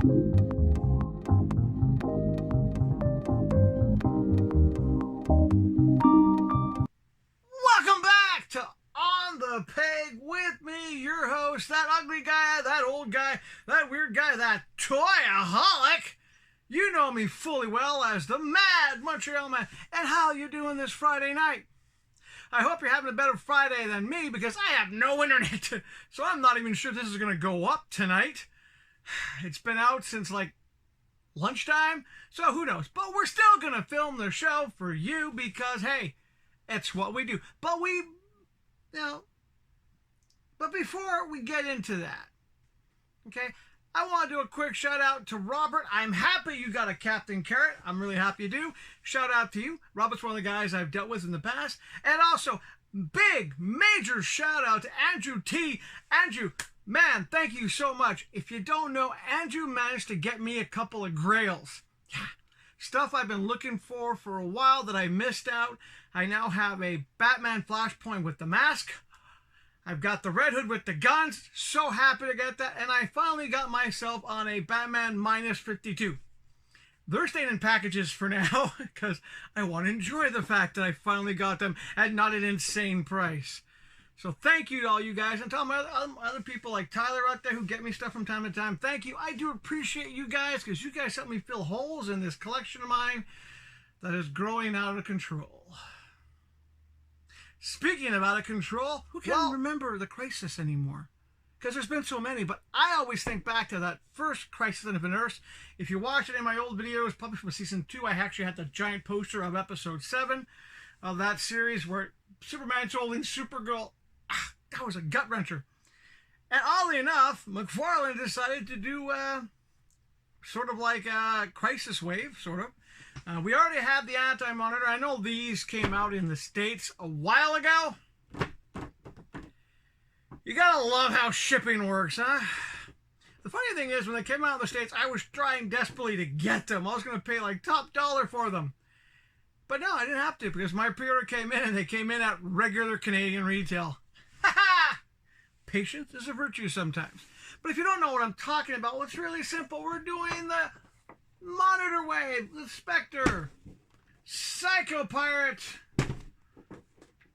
Welcome back to On the Peg with me, your host, that ugly guy, that old guy, that weird guy, that toyaholic. You know me fully well as the Mad Montreal Man. And how you doing this Friday night? I hope you're having a better Friday than me because I have no internet, so I'm not even sure this is going to go up tonight. It's been out since like lunchtime, so who knows? But we're still going to film the show for you because, hey, it's what we do. But but before we get into that, okay, I want to do a quick shout out to Robert. I'm happy you got a Captain Carrot. I'm really happy you do. Shout out to you. Robert's one of the guys I've dealt with in the past. And also, big, major shout out to Andrew T. Andrew, man, thank you so much. If you don't know, Andrew managed to get me a couple of grails. Yeah. Stuff I've been looking for a while that I missed out. I now have a Batman Flashpoint with the mask. I've got the Red Hood with the guns. So happy to get that. And I finally got myself on a Batman minus 52. They're staying in packages for now because I want to enjoy the fact that I finally got them at not an insane price. So thank you to all you guys and to all my other people like Tyler out there who get me stuff from time to time. Thank you. I do appreciate you guys because you guys help me fill holes in this collection of mine that is growing out of control. Speaking of out of control, who can remember the Crisis anymore? Because there's been so many, but I always think back to that first Crisis on Infinite Earths. If you watch any of my old videos, published from season 2, I actually had the giant poster of episode 7 of that series where Superman's holding Supergirl. That was a gut-wrencher. And oddly enough, McFarlane decided to do sort of like a Crisis Wave, sort of. We already had the Anti-Monitor. I know these came out in the States a while ago. You gotta love how shipping works, huh? The funny thing is, when they came out in the States, I was trying desperately to get them. I was going to pay like top dollar for them. But no, I didn't have to because my pre-order came in and they came in at regular Canadian retail. Patience is a virtue sometimes. But if you don't know what I'm talking about, well, it's really simple. We're doing the Monitor Wave, the Spectre, Psycho Pirate,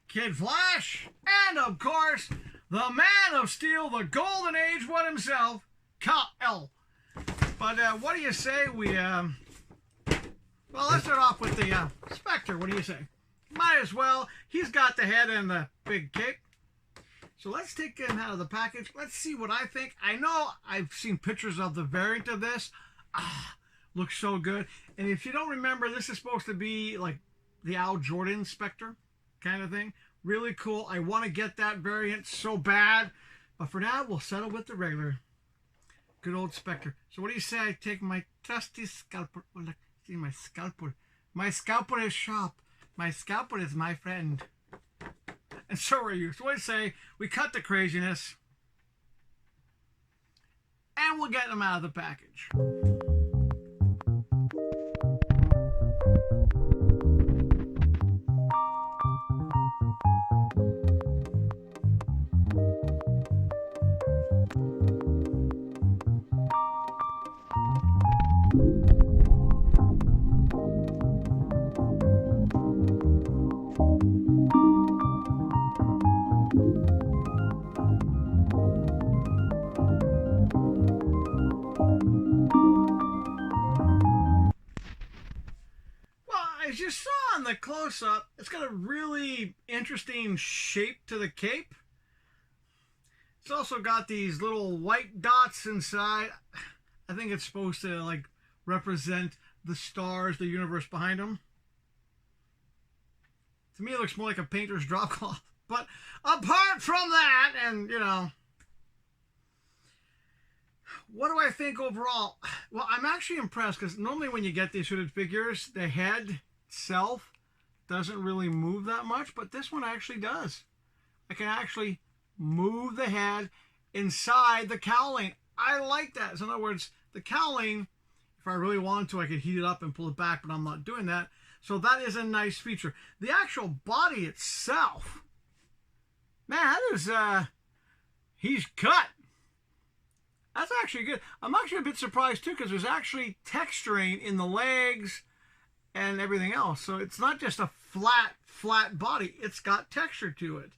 Kid Flash, and of course, the Man of Steel, the Golden Age one himself, Kal-El. But what do you say we, well, let's start off with the Spectre. What do you say? Might as well. He's got the head and the big cape. So let's take him out of the package. Let's see what I think. I know I've seen pictures of the variant of this. Looks so good. And if you don't remember, this is supposed to be like the Al Jordan Spectre kind of thing. Really cool. I want to get that variant so bad. But for now, we'll settle with the regular good old Spectre. So what do you say I take my trusty scalpel? Oh, look, see my scalpel. My scalpel is sharp. My scalpel is my friend. And so are you. So what do you say we cut the craziness and we'll get them out of the package. As you saw in the close-up, it's got a really interesting shape to the cape. It's also got these little white dots inside. I think it's supposed to like represent the stars, the universe behind them. To me, it looks more like a painter's drop cloth. But apart from that, and you know, what do I think overall? Well, I'm actually impressed because normally when you get these hooded figures, the head itself doesn't really move that much, but this one actually does. I can actually move the head inside the cowling. I like that. So in other words, the cowling, if I really wanted to, I could heat it up and pull it back, but I'm not doing that. So that is a nice feature. The actual body itself, man, that is, he's cut. That's actually good. I'm actually a bit surprised too because there's actually texturing in the legs and everything else. So it's not just a flat body. It's got texture to it.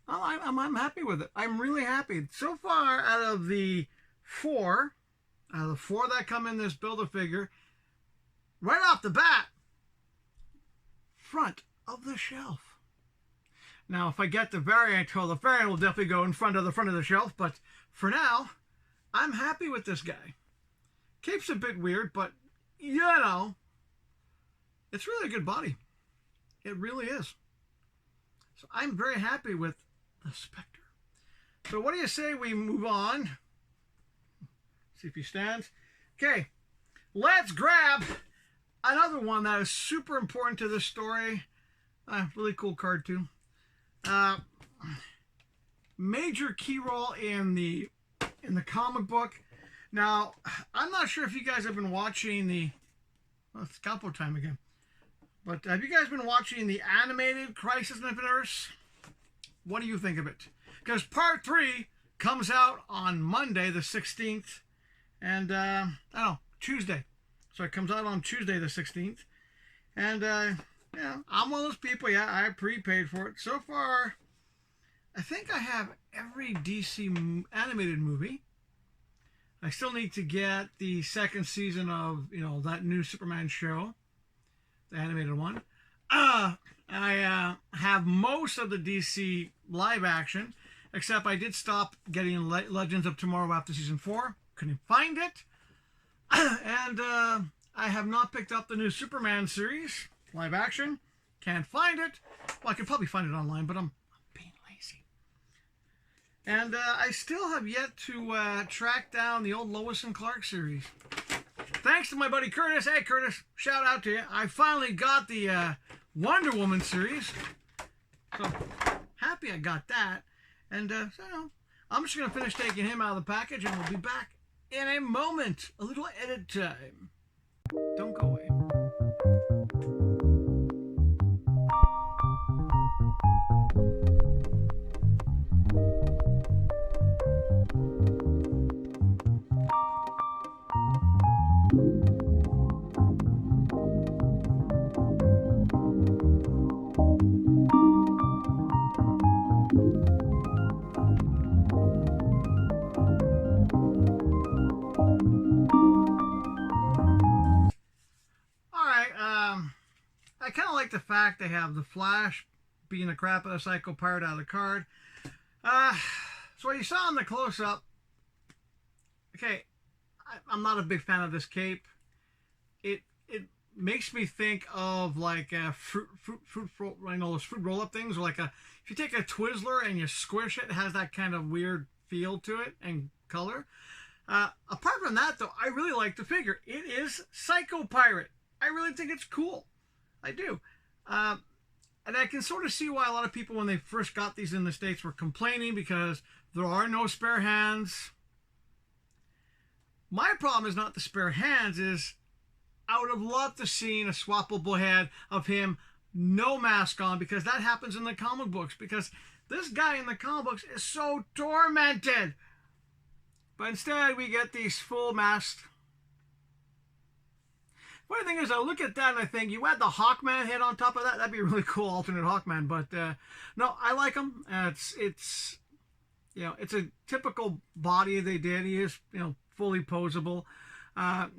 I'm happy with it. I'm really happy. So far, out of the four that come in this Build-A-Figure, right off the bat, front of the shelf. Now, if I get the variant, well, the variant will definitely go in front of the shelf, but for now, I'm happy with this guy. Cape's a bit weird, but, you know, it's really a good body. It really is. So I'm very happy with the Spectre. So what do you say we move on? See if he stands. Okay, let's grab another one that is super important to this story. Really cool card too. Major key role in the comic book. Now, I'm not sure if you guys have been watching the... Well, it's Scalpo time again. But have you guys been watching the animated Crisis on Infinite Earths? What do you think of it? Because part 3 comes out on Monday the 16th. And, I don't know, Tuesday. So it comes out on Tuesday the 16th. And, yeah, I'm one of those people, yeah, I prepaid for it. So far, I think I have every DC animated movie. I still need to get the second season of, you know, that new Superman show. The animated one. I have most of the DC live action, except I did stop getting Legends of Tomorrow after season 4. Couldn't find it. And I have not picked up the new Superman series, live action. Can't find it. Well, I could probably find it online, but I'm being lazy. And I still have yet to track down the old Lois and Clark series. Thanks to my buddy Curtis. Hey, Curtis, shout out to you. I finally got the Wonder Woman series. So, happy I got that. And, so, I'm just going to finish taking him out of the package, and we'll be back in a moment. A little edit time. Don't go away. I kind of like the fact they have the Flash being a crap of a Psycho Pirate out of the card. So what you saw in the close-up, okay, I'm not a big fan of this cape. It makes me think of like fruit, you know, those fruit roll-up things, or like if you take a Twizzler and you squish it, it has that kind of weird feel to it and color. Apart from that, though, I really like the figure. It is Psycho Pirate. I really think it's cool. I do. And I can sort of see why a lot of people, when they first got these in the States, were complaining because there are no spare hands. My problem is not the spare hands, is I would have loved to seen a swappable head of him, no mask on, because that happens in the comic books, because this guy in the comic books is so tormented. But instead, we get these full masked. Funny thing is, I look at that and I think, you add the Hawkman head on top of that, that'd be a really cool alternate Hawkman. But no, I like him. It's you know, it's a typical body they did. He is, you know, fully posable.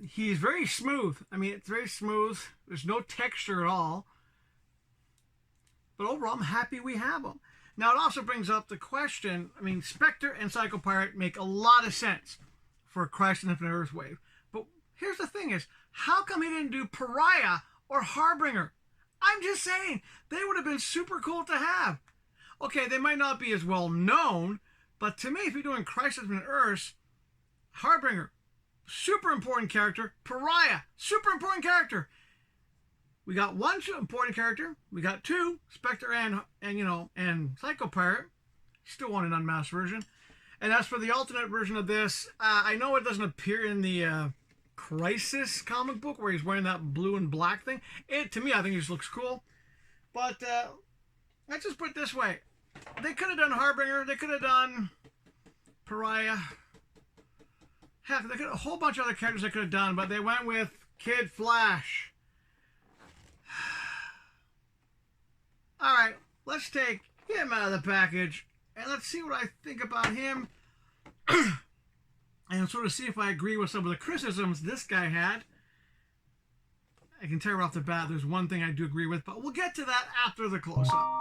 He's very smooth. I mean, it's very smooth. There's no texture at all. But overall, I'm happy we have him. Now, it also brings up the question, I mean, Spectre and Psycho Pirate make a lot of sense for Crisis on Infinite Earth wave. But here's the thing is, how come he didn't do Pariah or Harbinger? I'm just saying, they would have been super cool to have. Okay, they might not be as well known, but to me, if you're doing Crisis on Infinite Earths, Harbinger, super important character. Pariah, super important character. We got one important character. We got two, Spectre and Psycho Pirate. Still want an unmasked version. And as for the alternate version of this, I know it doesn't appear in the Crisis comic book where he's wearing that blue and black thing. To me, I think it just looks cool. But let's just put it this way. They could have done Harbinger. They could have done Pariah. Heck, they could a whole bunch of other characters they could have done, but they went with Kid Flash. Alright, let's take him out of the package and let's see what I think about him. And sort of see if I agree with some of the criticisms this guy had. I can tell right off the bat there's one thing I do agree with, but we'll get to that after the close-up.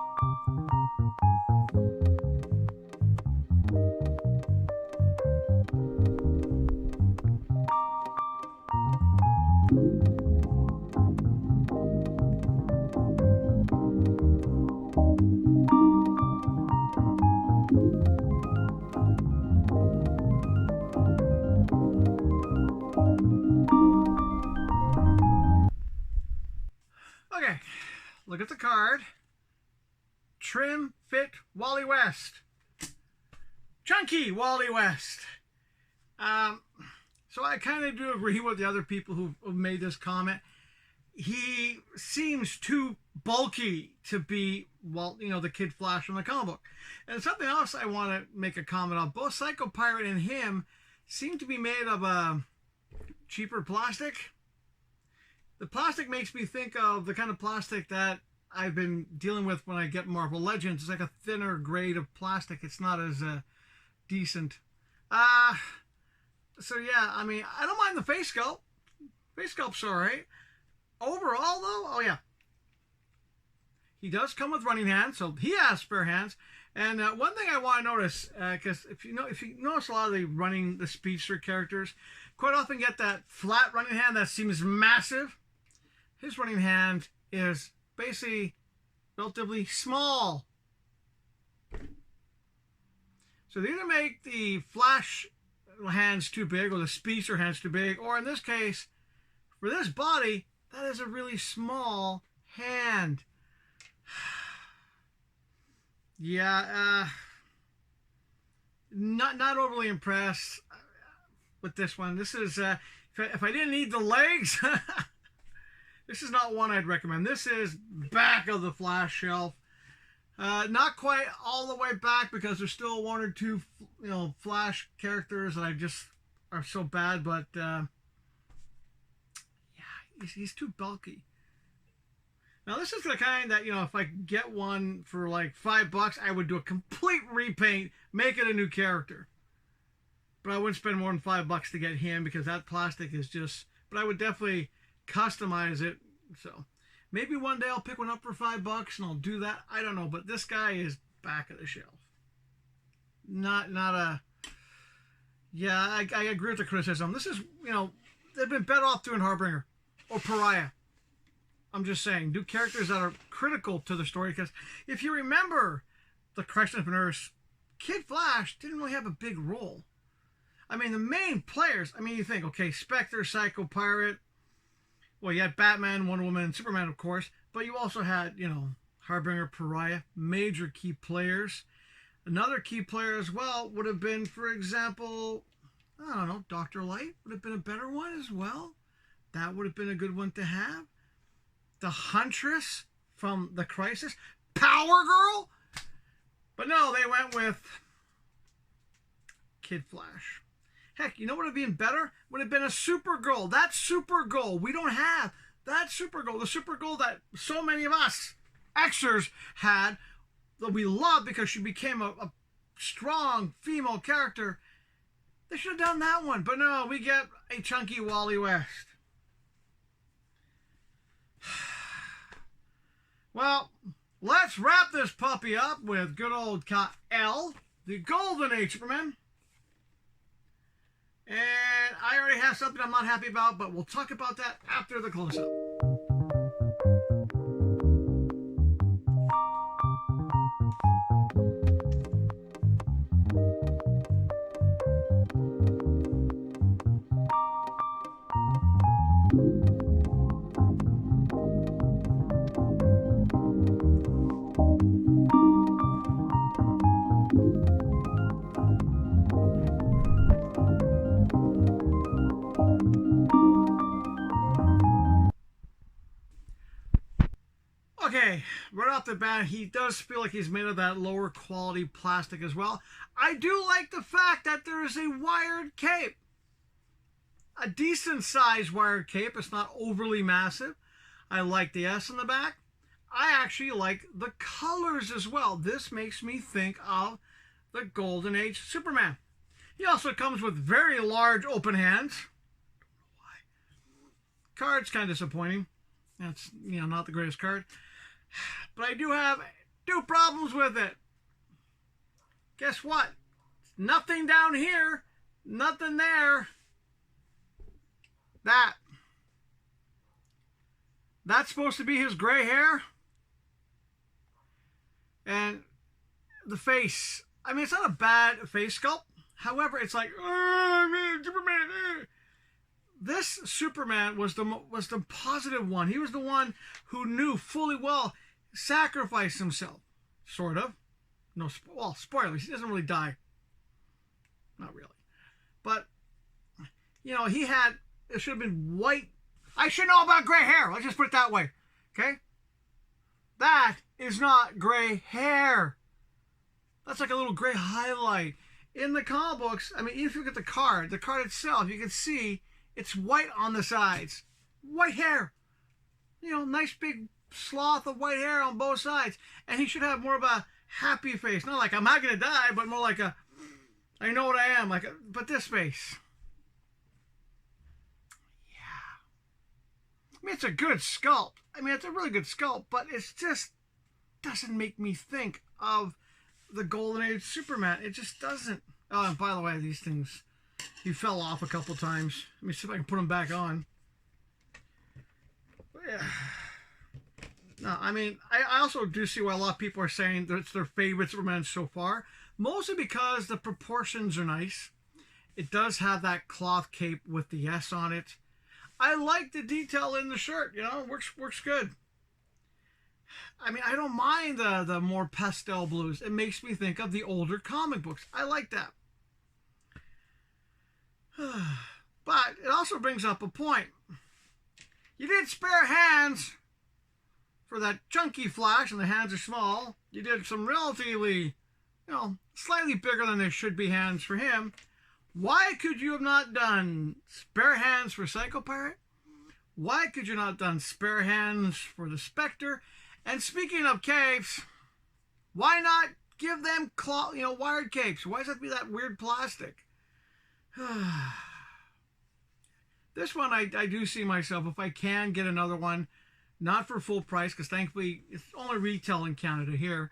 Okay, look at the card. Trim, fit, Wally West. Chunky Wally West. So I kind of do agree with the other people who made this comment. He seems too bulky to be, well, you know, the Kid Flash from the comic book. And something else I want to make a comment on. Both Psycho Pirate and him seem to be made of cheaper plastic. The plastic makes me think of the kind of plastic that I've been dealing with when I get Marvel Legends. It's like a thinner grade of plastic. It's not as decent. So yeah, I mean, I don't mind the face sculpt. Face sculpt's alright. Overall though, oh yeah. He does come with running hands, so he has spare hands. And one thing I want to notice, because if you notice a lot of the speedster characters, quite often get that flat running hand that seems massive. His running hand is basically relatively small. So they either make the Flash hands too big or the speedster hands too big, or in this case, for this body, that is a really small hand. Yeah, not overly impressed with this one. This is if I didn't need the legs, this is not one I'd recommend. This is back of the Flash shelf. Not quite all the way back because there's still one or two, Flash characters that I just are so bad. But yeah, he's too bulky. Now this is the kind that, if I get one for like $5, I would do a complete repaint, make it a new character. But I wouldn't spend more than $5 to get him because that plastic is just. But I would definitely customize it. So maybe one day I'll pick one up for $5 and I'll do that. I don't know, but this guy is back of the shelf. Not a. Yeah, I agree with the criticism. This is, they've been better off doing Harbinger or Pariah. I'm just saying, do characters that are critical to the story, because if you remember the Crisis on Earth, Kid Flash didn't really have a big role. I mean, the main players, you think, okay, Spectre, Psycho Pirate, well, you had Batman, Wonder Woman, and Superman, of course, but you also had, Harbinger, Pariah, major key players. Another key player as well would have been, for example, I don't know, Dr. Light would have been a better one as well. That would have been a good one to have. The Huntress from the Crisis, Power Girl, but no, they went with Kid Flash. Heck, you know what would have been better? Would have been a Supergirl. That Supergirl we don't have. That Supergirl, the Supergirl that so many of us Xers had, that we love because she became a strong female character. They should have done that one, but no, we get a chunky Wally West. Well, let's wrap this puppy up with good old Kal-El, the Golden Age Superman. And I already have something I'm not happy about, but we'll talk about that after the close-up. Okay, right off the bat, he does feel like he's made of that lower quality plastic as well. I do like the fact that there is a wired cape. A decent sized wired cape. It's not overly massive. I like the S in the back. I actually like the colors as well. This makes me think of the Golden Age Superman. He also comes with very large open hands. Card's kind of disappointing. That's, not the greatest card. But I do have two problems with it. Guess what? Nothing down here. Nothing there. That's supposed to be his gray hair. And the face. I mean, it's not a bad face sculpt. However, it's like, oh, man, Superman. This Superman was the positive one. He was the one who knew fully well, sacrificed himself, sort of. No, well, spoilers. He doesn't really die. Not really. But, he had, it should have been white. I should know about gray hair. Let's just put it that way. Okay? That is not gray hair. That's like a little gray highlight. In the comic books, I mean, if you look at the card itself, you can see it's white on the sides. White hair. Nice big sloth of white hair on both sides. And he should have more of a happy face. Not like, I'm not going to die, but more like I know what I am. But this face. I mean, it's a good sculpt. I mean, it's a really good sculpt, but it just doesn't make me think of the Golden Age Superman. It just doesn't. Oh, and by the way, these things, he fell off a couple times. Let me see if I can put them back on. Yeah. No, I mean, I also do see why a lot of people are saying that it's their favorite Superman so far. Mostly because the proportions are nice. It does have that cloth cape with the S on it. I like the detail in the shirt, works good. I mean, I don't mind the more pastel blues. It makes me think of the older comic books. I like that. But it also brings up a point. You did spare hands for that chunky Flash, and the hands are small. You did some relatively, slightly bigger than they should be hands for him. Why could you have not done spare hands for Psycho Pirate? Why could you not have done spare hands for the Spectre? And speaking of capes, why not give them wired capes? Why does it have to be that weird plastic? This one I do see myself, if I can get another one, not for full price, because thankfully it's only retail in Canada here.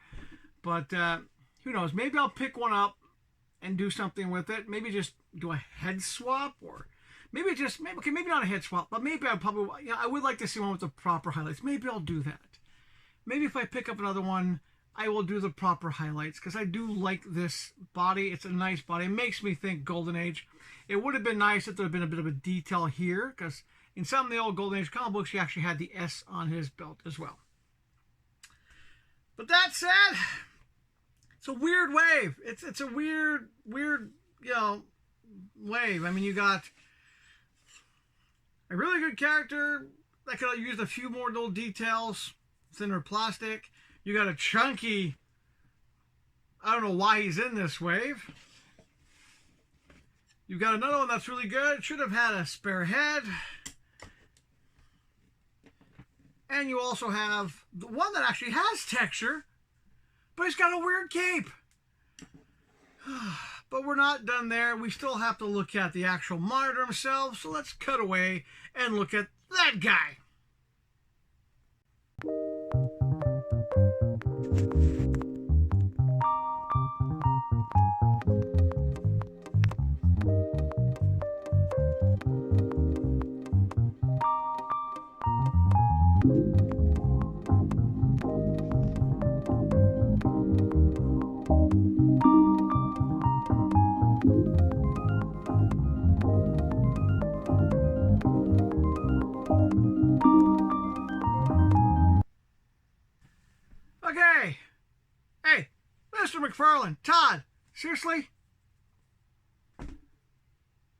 But who knows? Maybe I'll pick one up and do something with it. Maybe just do a head swap, or maybe not a head swap, but maybe I would like to see one with the proper highlights. Maybe I'll do that. Maybe if I pick up another one, I will do the proper highlights, because I do like this body. It's a nice body. It makes me think Golden Age. It would have been nice if there had been a bit of a detail here, because in some of the old Golden Age comic books, he actually had the S on his belt as well. But that said, it's a weird wave. It's a weird, wave. I mean, you got a really good character that could have used a few more little details, thinner plastic. You got a chunky, I don't know why he's in this wave. You got another one that's really good. Should have had a spare head. And you also have the one that actually has texture, but he's got a weird cape. But we're not done there. We still have to look at the actual monitor himself. So let's cut away and look at that guy. Okay. Hey, Mr. McFarlane, Todd, seriously?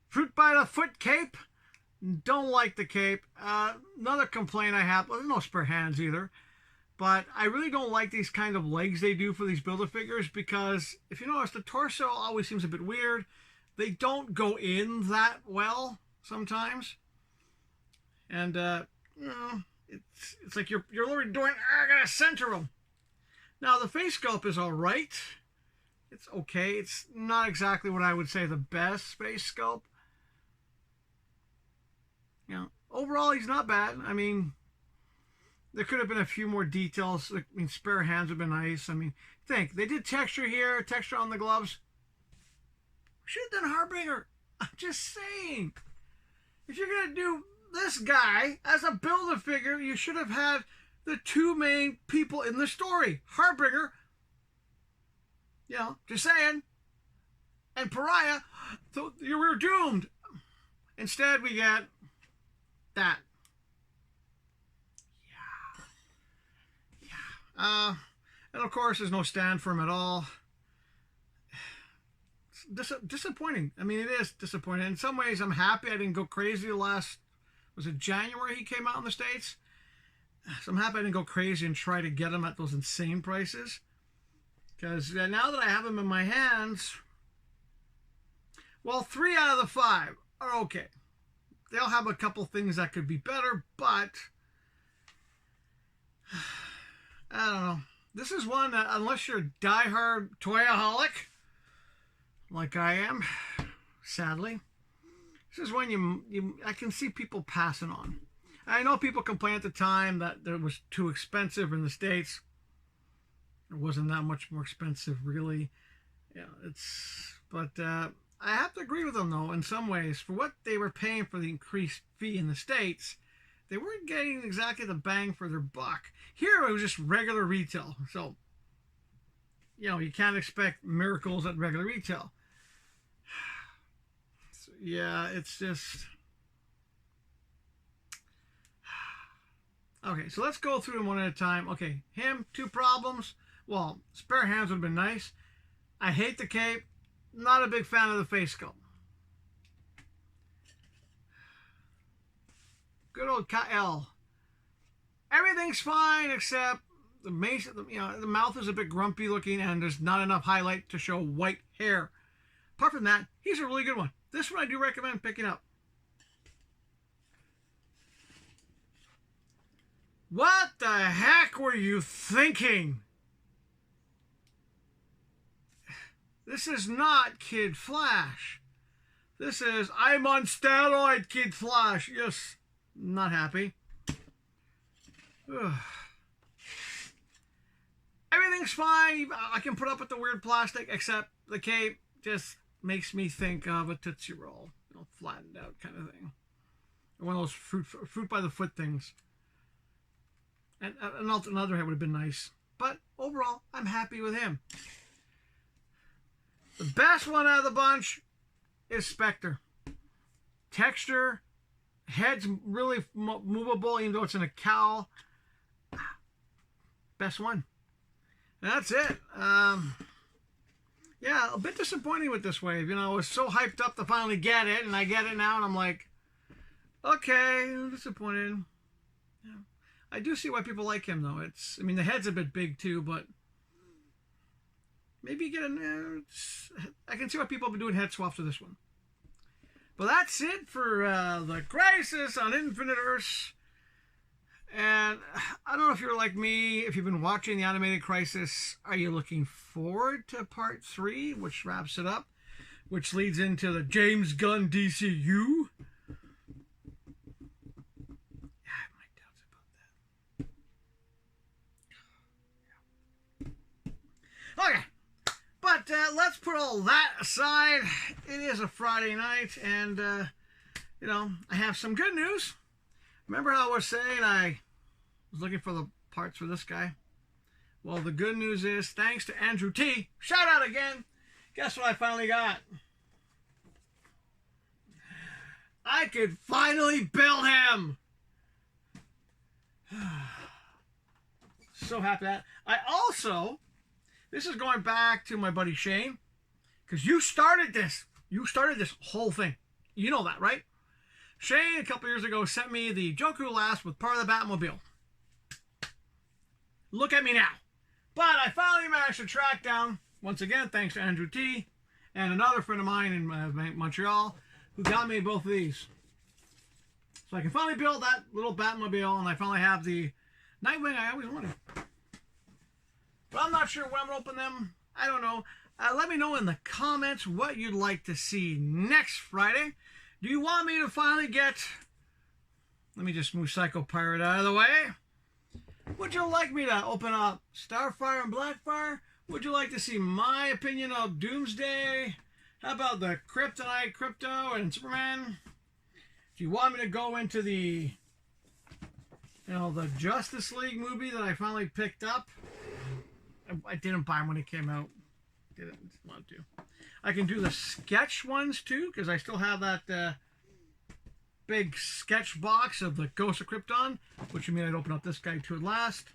Fruit by the foot cape? Don't like the cape. Another complaint I have, well, there's no spare hands either. But I really don't like these kind of legs they do for these Build-A-Figures, because if you notice, the torso always seems a bit weird. They don't go in that well sometimes. And, you know, it's like you're literally doing, I gotta center them. Now, the face sculpt is all right. It's okay. It's not exactly what I would say the best face sculpt. You know, overall, he's not bad. I mean, there could have been a few more details. I mean, spare hands would have been nice. I mean, think. They did texture here, texture on the gloves. Should have done Harbinger. I'm just saying. If you're going to do this guy as a Build-A-Figure, you should have had the two main people in the story. Harbinger, you know, just saying, and Pariah. So you were doomed. Instead, we get that. And of course, there's no stand for him at all. It's disappointing. I mean, it is disappointing. In some ways, I'm happy I didn't go crazy last, was it January he came out in the States? So I'm happy I didn't go crazy and try to get him at those insane prices. Because now that I have him in my hands, well, 3 out of the 5 are okay. They'll have a couple things that could be better, but I don't know. This is one that, unless you're a diehard toyaholic, like I am, sadly, this is one I can see people passing on. I know people complained at the time that it was too expensive in the States. It wasn't that much more expensive, really. Yeah, but I have to agree with them, though, in some ways. For what they were paying for the increased fee in the States, they weren't getting exactly the bang for their buck. Here, it was just regular retail. So, you know, you can't expect miracles at regular retail. So, yeah, it's just... Okay, so let's go through them one at a time. Okay, him, 2 problems. Well, spare hands would have been nice. I hate the cape. Not a big fan of the face sculpt. Good old Kyle. Everything's fine except the mouth is a bit grumpy looking, and there's not enough highlight to show white hair. Apart from that, he's a really good one. This one I do recommend picking up. What the heck were you thinking? This is not Kid Flash. This is I'm on steroid Kid Flash. Yes, not happy. Ugh. Everything's fine. I can put up with the weird plastic, except the cape just makes me think of a Tootsie Roll, you know, flattened out kind of thing. One of those fruit by the foot things. And another head would have been nice. But overall, I'm happy with him. The best one out of the bunch is Spectre. Texture, head's really movable, even though it's in a cowl. Best one. And that's it. Yeah, a bit disappointing with this wave. You know, I was so hyped up to finally get it, and I get it now, and I'm like, okay, I'm disappointed. Yeah. I do see why people like him, though. I mean, the head's a bit big, too, but maybe get I can see why people have been doing head swaps for this one. But that's it for the Crisis on Infinite Earths. And I don't know if you're like me, if you've been watching the animated Crisis, are you looking forward to part 3, which wraps it up, which leads into the James Gunn DCU? Okay, but let's put all that aside. It is a Friday night, and, you know, I have some good news. Remember how I was saying I was looking for the parts for this guy? Well, the good news is, thanks to Andrew T, shout out again, guess what I finally got? I could finally build him! So happy that. I also... This is going back to my buddy Shane, because you started this. You started this whole thing. You know that, right? Shane, a couple years ago, sent me the Joker Last with part of the Batmobile. Look at me now. But I finally managed to track down, once again, thanks to Andrew T. and another friend of mine in Montreal, who got me both of these. So I can finally build that little Batmobile, and I finally have the Nightwing I always wanted. But I'm not sure when I'm going to open them. I don't know. Let me know in the comments what you'd like to see next Friday. Do you want me to finally get... Let me just move Psycho Pirate out of the way. Would you like me to open up Starfire and Blackfire? Would you like to see my opinion of Doomsday? How about the Kryptonite, Krypto, and Superman? Do you want me to go into the, the Justice League movie that I finally picked up? I didn't buy them when it came out. Didn't want to. I can do the sketch ones too, because I still have that big sketch box of the Ghost of Krypton, which would mean I'd open up this guy too at last.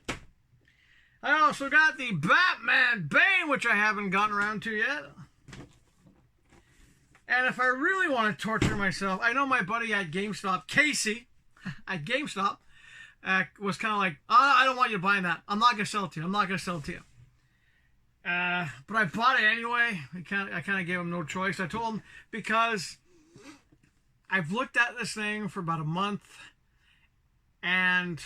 I also got the Batman Bane, which I haven't gotten around to yet. And if I really want to torture myself, I know my buddy at GameStop, Casey, at GameStop, was kind of like, I don't want you buying that. I'm not going to sell it to you. I'm not going to sell it to you. But I bought it anyway. I kind of gave him no choice. I told him, because I've looked at this thing for about a month, and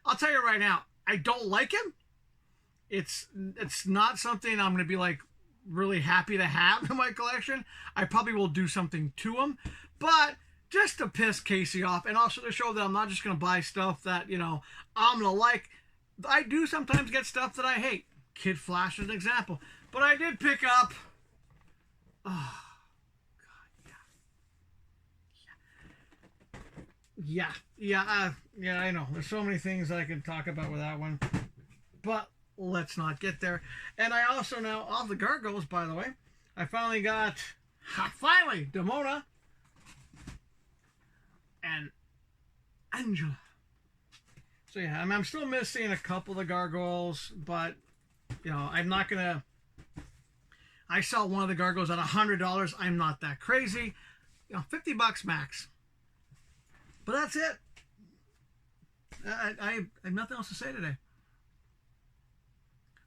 I'll tell you right now, I don't like him. It's not something I'm going to be like really happy to have in my collection. I probably will do something to him, but just to piss Casey off, and also to show that I'm not just going to buy stuff that, I'm going to like. I do sometimes get stuff that I hate. Kid Flash is an example. But I did pick up... Oh, God, yeah. Yeah, I know. There's so many things I can talk about with that one. But let's not get there. And I also now, all the Gargoyles, by the way, I finally got, Demona and Angela. So yeah, I'm still missing a couple of the Gargoyles, but, I'm not going to, I saw one of the Gargoyles at $100. I'm not that crazy. $50 max. But that's it. I have nothing else to say today.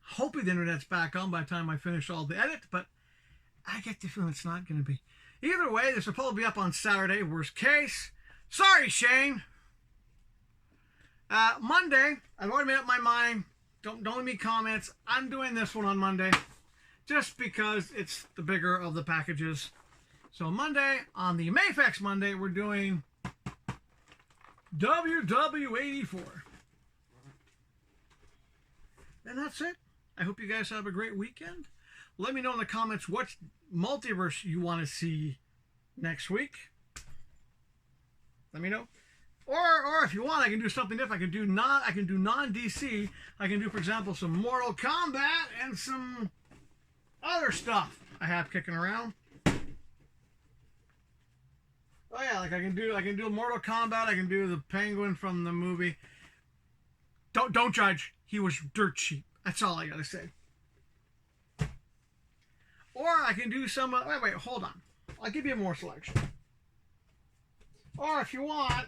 Hoping the internet's back on by the time I finish all the edit, but I get the feeling it's not going to be. Either way, this will probably be up on Saturday, worst case. Sorry, Shane. Monday, I've already made up my mind. Don't leave me comments. I'm doing this one on Monday, just because it's the bigger of the packages. So Monday, on the Mayfex Monday, we're doing WW84. And that's it. I hope you guys have a great weekend. Let me know in the comments what multiverse you want to see next week. Let me know. Or if you want, I can do something different. I can do non-DC. I can do, for example, some Mortal Kombat and some other stuff I have kicking around. Oh yeah, like I can do Mortal Kombat. I can do the Penguin from the movie. Don't judge. He was dirt cheap. That's all I gotta say. Or I can do some. Wait, hold on. I'll give you more selection. Or if you want,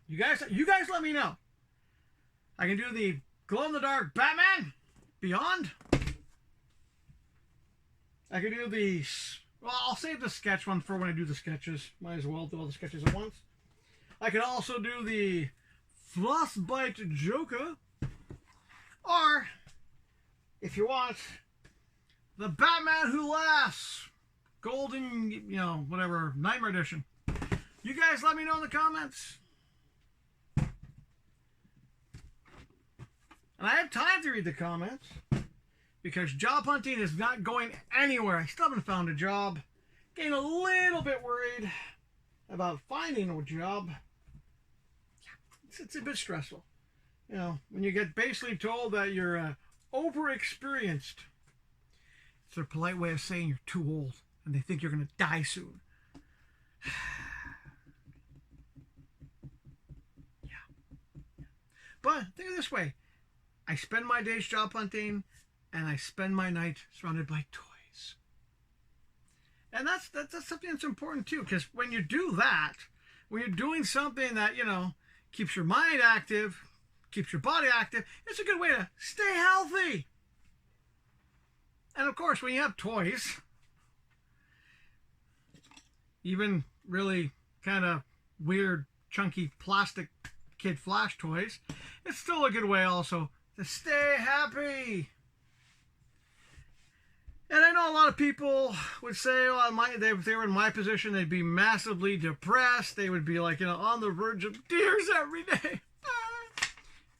you guys let me know. I can do the glow-in-the-dark Batman Beyond. I can do the. Well, I'll save the sketch one for when I do the sketches. Might as well do all the sketches at once. I can also do the Frostbite Joker. Or, if you want, the Batman Who Laughs. Golden, whatever, Nightmare Edition. You guys let me know in the comments. And I have time to read the comments, because job hunting is not going anywhere. I still haven't found a job. Getting a little bit worried about finding a job. It's a bit stressful. When you get basically told that you're over-experienced. It's their polite way of saying you're too old, and they think you're going to die soon. Yeah. But think of it this way. I spend my days job hunting, and I spend my night surrounded by toys. And that's something that's important too, because when you do that, when you're doing something that, keeps your mind active, keeps your body active. It's a good way to stay healthy. And of course, when you have toys, even really kind of weird, chunky plastic kid flash toys, it's still a good way also to stay happy. And I know a lot of people would say, well, if they were in my position, they'd be massively depressed. They would be like, on the verge of tears every day.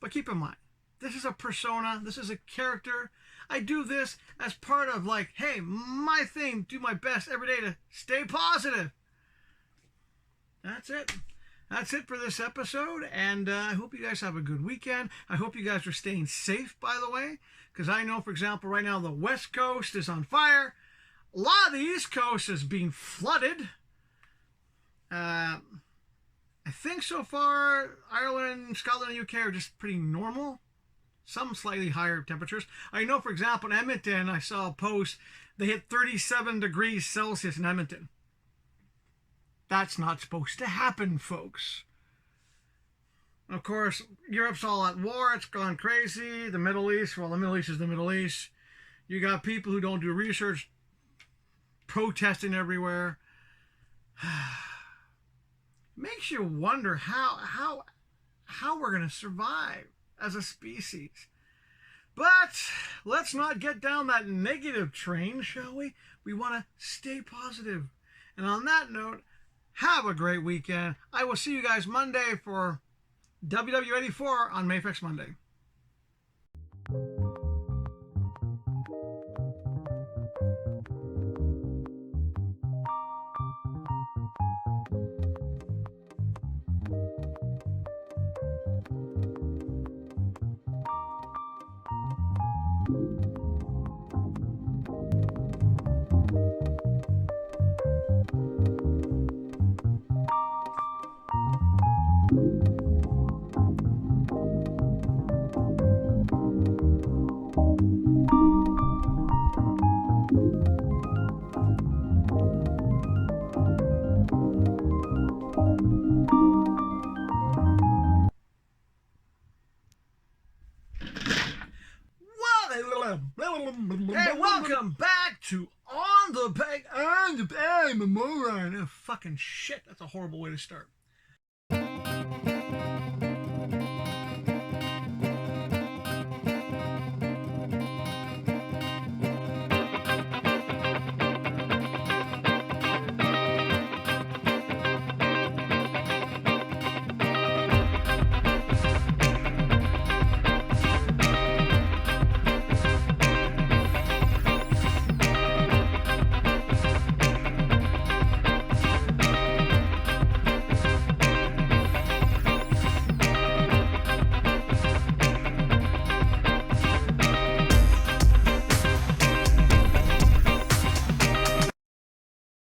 But keep in mind, this is a persona. This is a character. I do this as part of like, hey, my thing, do my best every day to stay positive. That's it. That's it for this episode, and I hope you guys have a good weekend. I hope you guys are staying safe, by the way, because I know, for example, right now the West Coast is on fire. A lot of the East Coast is being flooded. I think so far, Ireland, Scotland, and UK are just pretty normal. Some slightly higher temperatures. I know, for example, in Edmonton, I saw a post, they hit 37 degrees Celsius in Edmonton. That's not supposed to happen, folks. Of course, Europe's all at war. It's gone crazy. The Middle East, well, the Middle East is the Middle East. You got people who don't do research protesting everywhere. Makes you wonder how we're going to survive as a species. But let's not get down that negative train, shall we? We want to stay positive. And on that note, have a great weekend. I will see you guys Monday for WW84 on Mayfix Monday. Hey, welcome back to On the Peg. I'm a moron. Oh, fucking shit. That's a horrible way to start.